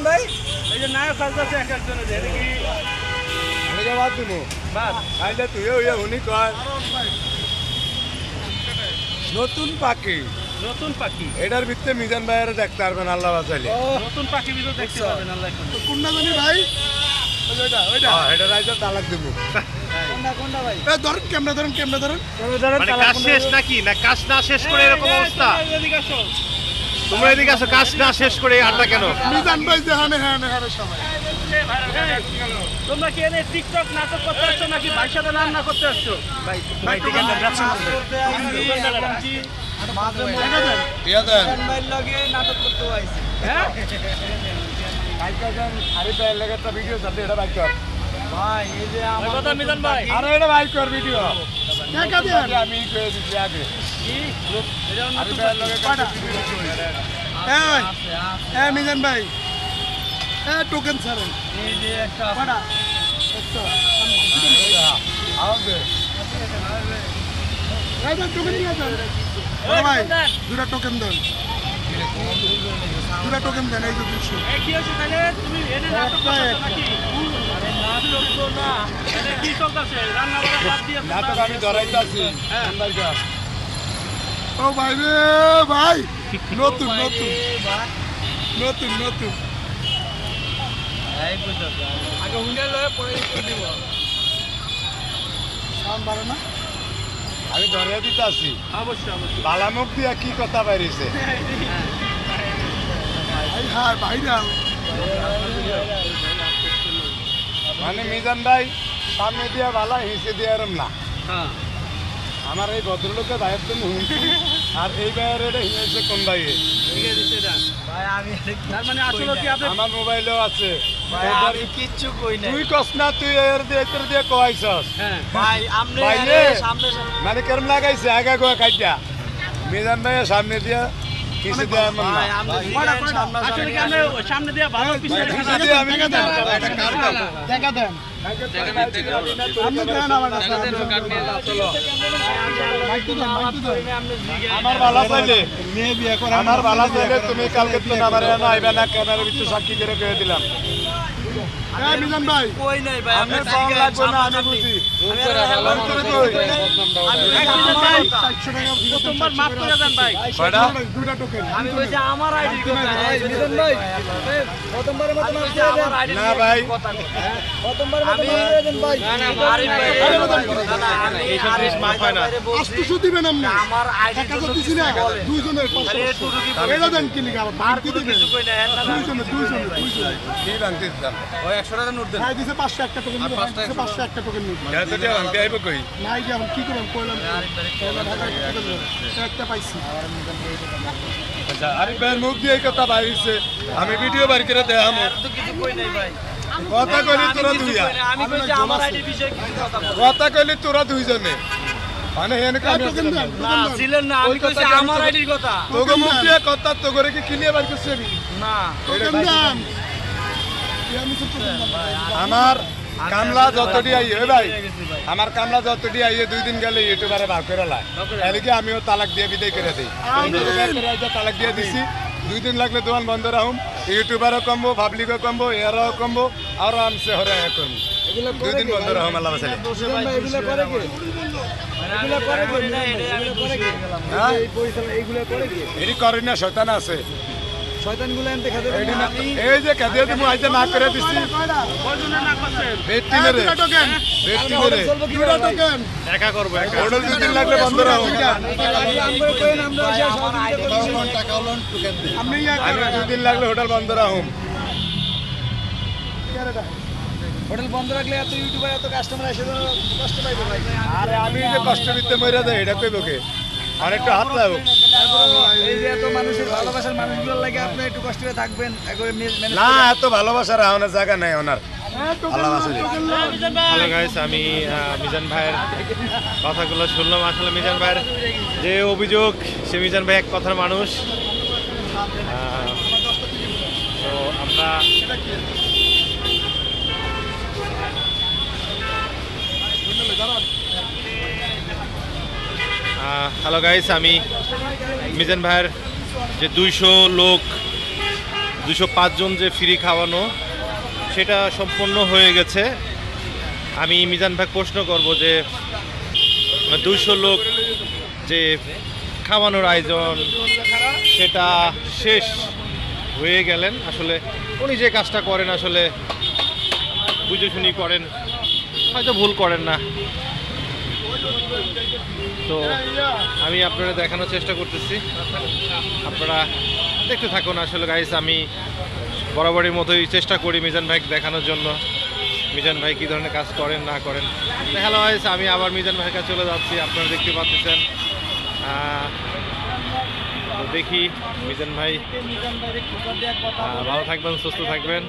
ভাই এই যে নায়ক আছে এক একজনের এটা কি বাদ দিব আইলে তুইও উনি কয় নতুন পাখি নতুন পাখি এটার ভিতরে মিজান ভাইয়ের দেখতে পারবেন আল্লাহ বাঁচাইলে নতুন পাখি ভিতর দেখতে পাবেন আল্লাহ কোনটা জানি ভাই এটা রাইতে তালাক দিব কোনটা ভাই ধরেন ক্যামেরা ধরেন মানে কাজ শেষ নাকি না কাজ না শেষ করে এরকম অবস্থা তোমরা এদিকে আসো কাজ না শেষ করে আড্ডা কেন মিজান ভাই জাহানে হ্যাঁ সবাই তোমরা কি এনে টিকটক নাটক করতে আসছো নাকি ভাইয়ের সাথে রান্না করতে আসছো ভাই নাটক করতে আইছি হ্যাঁ একটা ভিডিও চালতে এটা বাইক কর ভাই এই যে আমার কথা মিজান ভাই আরে এটা বাইক কর ভিডিও আমি কয়ে দিচ্ছি আগে হ্যাঁ মিজান ভাই হ্যাঁ টোকেন স্যার এই যে একটা ভাই দুটা টোকেন দেন এই যে 200 কি হচ্ছে তাহলে তুমি এনে নাটক করছো নাকি আরে নাটক তো না এটা কি চলতেছে রান্না বান্না বাদ দিয়ে নাটক আমি ধরাইতাছি ও ভাই রে ভাই নতুন এই বুঝছো আগে হুন্ডা লয়ে পরে দিব সাম বাড়ে না আমি ধরিয়ে দিতাছি অবশ্যই বালামুখ দিয়া কি কথা বাইরেছে হ্যাঁ ভাইরা মানে মিজান ভাই সামনে দিয়া বালা হিসে দিয়া এরম না হ্যাঁ আমার এই ভদ্রলোকের ভাইয়ের জন্য হুমকি আর এই ভাইয়ের এটা হিসেছে কোন ভাইয়ে ঠিক আছে সেটা ভাই আমি তার মানে আসলে কি আপনি আমার মোবাইলেও আছে আমি কিচ্ছু কই না তুই কস না তুই এর দিয়ে কইছস হ্যাঁ ভাই আমনে ভাইরে, সামনে মানে কেরম লাগাইছে আগা গোয়া খাইটা মিজান ভাইয়ের সামনে দিয়া কিছু দেয়া এমন না ভাই আমনে আসলে কি আমরা সামনে দিয়ে ভালো পিছনে কিছু দিয়ে আমি দেখা দেন আপনি দেন আমার কাছে আমার বালা চাইলে আমার বালা চাইলে তুমি কালকে তো না পারে না আইবা না ক্যামেরার ভিতরে সাক্ষী করে কয়ে দিলাম মিজান ভাই কই নাই ভাই আমি ফোন লাগবে না আমি বুঝি প্রথমবার মাফ করে দেন ভাই কয়টা দুটা টোকেন আমি কইছি আমার আইডি কথা মিজান ভাই প্রথমবারের মত মাফ করে দেন আমার আইডি না ভাই প্রথমবারের মত মাফ করে দেন ভাই না না আরিফ ভাই দাদা আমি এইসব জিনিস মাফ হয় না 800 দিবেন আপনি আমার আইডি টাকা তো দিছি না দুইজনের 500 এটা দেন কি লিখা আর কোনো কিছু কই না দুইজনের কি ভাঙতে দিতাম ওই 100 টাকা নোট দেন ভাই দিছে 500 একটা টোকেন দিছে 500 একটা টোকেন নিয়ে এটা তো দিয়ে ভাঙতে আইব কই নাই যে আমি কি করব কইলাম একটা পাইছি আচ্ছা আরে ভাইয়ের মুখ দিয়ে এই কথা বাইরেছে আমি ভিডিও বাইর করে দেখাম আর তো কিছু কই নাই ভাই কথা কইলি তোরা দুইয়া আমি কইছি আমার আইডি বিষয়ে কিছু কথা বল কথা কইলি তোরা দুইজনে মানে হেনে কাম টোকেন দেন না ছিলেন না আমি কইছি আমার আইডির কথা তোকে মুখ দিয়ে কথা তো করে কি ক্লিয়ার বাইর করছিস না টোকেন দেন আমার কামলা যতটি আইয়ে ভাই আমার কামলা যতটি আইয়ে 2 দিন গেলে ইউটিউবারে বার করে লাই এদিকে আমিও তালাক দিয়ে বিদায় করে দেই তালাক দিয়ে দিছি 2 দিন লাগলে দোকান বন্ধ রাখুম ইউটিউবারও কমবো পাবলিকও কমবো এরাও কমবো আর আমসে হরে করব 2 দিন বন্ধ রাখুম আল্লাহ বাঁচালে এগুলা করে কি এগুলা করে কি না আমি করে কি হ্যাঁ এই পরিচালনা এগুলা করে কি এডি করি না শয়তান আছে শয়তানগুলো এনতে খাতে এই যে কাদিয়ে দিমু আইতে না করে দিছি কয়জনে না করছেন বেটি মেরে বেটি মেরে দুটো টোকেন একা করব একা হোটেল 2 দিন লাগলে বন্ধ রাখুম আমরা কইন আমরা টাকা লোন টোকেন দিই আমি 2 দিন লাগলে হোটেল বন্ধ রাখুম হোটেল বন্ধ রাখলে এত ইউটিউবার এত কাস্টমার আসে তো কষ্ট পাইবে ভাই আরে আমি যে কষ্ট দিতে মইরা যাই এটা কইব কে আর একটু হাত লাও এই যে এত মানুষের ভালোবাসার মানুষগুলোর লাগে আপনি একটু কষ্ট করে থাকবেন একবারে না এত ভালোবাসা রাখনের জায়গা নাই ওনার আল্লাহ বাঁচালে হ্যালো গাইস আমি মিজান ভাইয়ের কথাগুলো শুনলাম আসলে মিজান ভাইয়ের যে অভিযোগ সে মিজান ভাই এক কথার মানুষ তো আমরা হ্যালো গাইস আমি মিজান ভাইয়ের যে 200 লোক 205 জন যে ফ্রি খাওয়ানো সেটা সম্পূর্ণ হয়ে গেছে। আমি মিজান ভাই প্রশ্ন করব যে 200 লোক যে খাওয়ানোর আয়োজন সেটা শেষ হয়ে গেলেন। আসলে উনি যে কাজটা করেন আসলে বুঝে শুনি করেন, হয়তো ভুল করেন না। তো আমি আপনারা দেখানোর চেষ্টা করতেছি, আপনারা দেখতে থাকুন। আসলে গাইস আমি বরাবরের মতোই চেষ্টা করি মিজান ভাইকে দেখানোর জন্য, মিজান ভাই কী ধরনের কাজ করেন না করেন। হ্যালো গাইস, আমি আবার মিজান ভাইয়ের কাছে চলে যাচ্ছি, আপনারা দেখতে পাচ্ছেন। তো দেখি মিজান ভাই ভালো থাকবেন, সুস্থ থাকবেন।